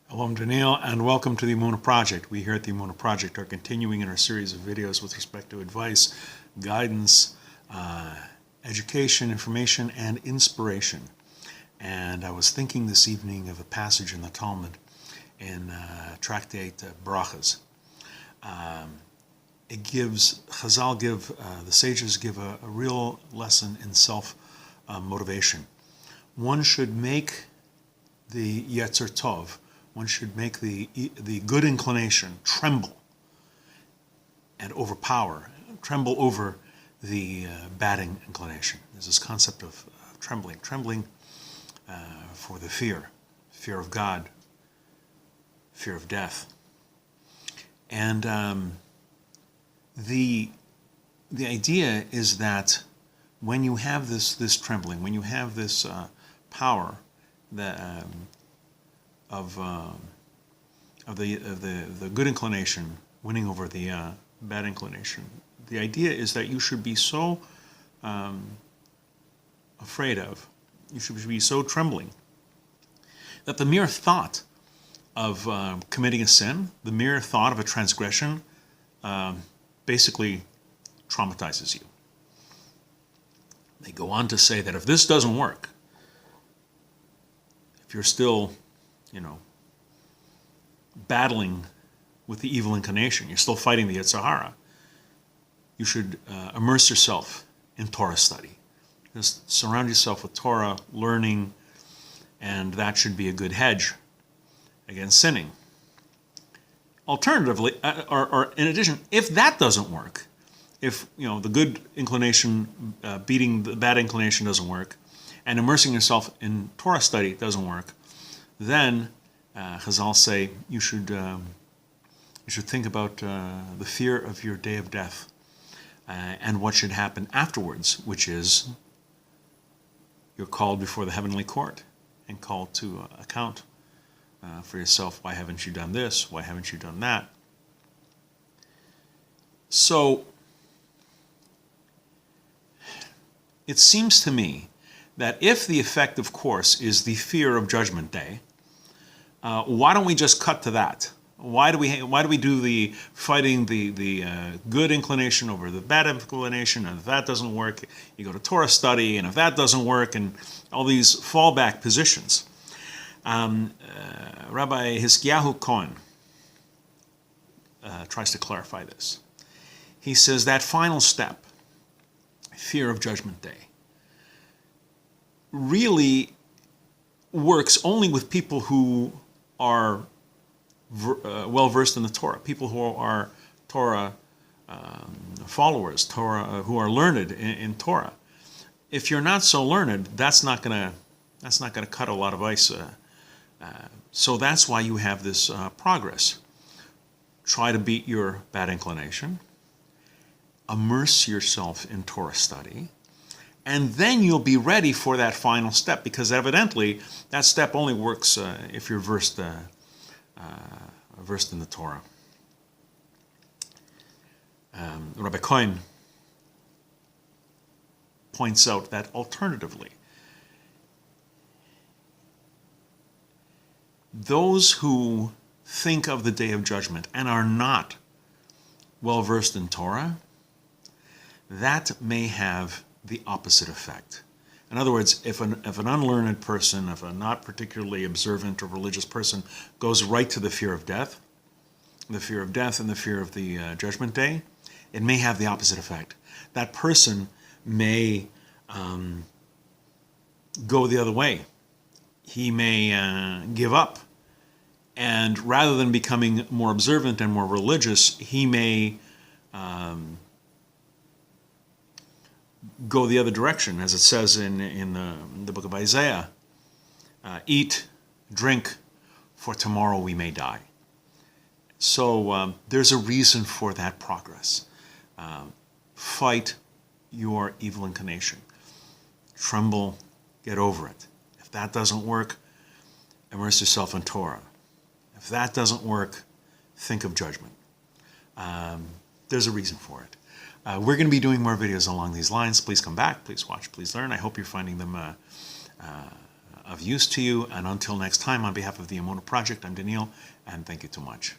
Hello, I'm Daniel, and welcome to the Emunah Project. We here at the Emunah Project are continuing in our series of videos with respect to advice, guidance, education, information, and inspiration. And I was thinking this evening of a passage in the Talmud in Tractate Brachas. It gives, Chazal give, the sages give a real lesson in self-motivation. One should make the Yetzer Tov, one should make the good inclination tremble and overpower, tremble over the bad inclination. There's this concept of trembling for the fear of God, fear of death. And the idea is that when you have this trembling, when you have this power that of the good inclination winning over the bad inclination, the idea is that you should be so afraid of, you should be so trembling, that the mere thought of committing a sin, the mere thought of a transgression, basically traumatizes you. They go on to say that if this doesn't work, if you're still, battling with the evil inclination, you're still fighting the Yetzer Hara, you should immerse yourself in Torah study. Just surround yourself with Torah, learning, and that should be a good hedge against sinning. Alternatively, or in addition, if that doesn't work, if the good inclination beating the bad inclination doesn't work, and immersing yourself in Torah study doesn't work, then Chazal say you should think about the fear of your day of death and what should happen afterwards, which is you're called before the heavenly court and called to account for yourself. Why haven't you done this? Why haven't you done that? So it seems to me that if the effect, of course, is the fear of Judgment Day, why don't we just cut to that? Why do we do the fighting the good inclination over the bad inclination? And if that doesn't work, you go to Torah study, and if that doesn't work, and all these fallback positions. Rabbi Hiskiyahu Cohen tries to clarify this. He says that final step, fear of Judgment Day, really works only with people who are well versed in the Torah, people who are Torah followers, who are learned in Torah. If you're not so learned, that's not gonna cut a lot of ice. So that's why you have this progress. Try to beat your bad inclination. Immerse yourself in Torah study. And then you'll be ready for that final step, because evidently that step only works if you're versed in the Torah. Rabbi Cohen points out that alternatively, those who think of the Day of Judgment and are not well versed in Torah, that may have the opposite effect. In other words, if an unlearned person, if a not particularly observant or religious person goes right to the fear of death and the fear of the Judgment Day, it may have the opposite effect. That person may go the other way. He may give up, and rather than becoming more observant and more religious, he may go the other direction, as it says in the book of Isaiah, eat, drink, for tomorrow we may die. So there's a reason for that progress. Fight your evil inclination. Tremble, get over it. If that doesn't work, immerse yourself in Torah. If that doesn't work, think of judgment. There's a reason for it. We're going to be doing more videos along these lines. Please come back, please watch, please learn. I hope you're finding them of use to you. And until next time, on behalf of the Emunah Project, I'm Daniel, and thank you too much.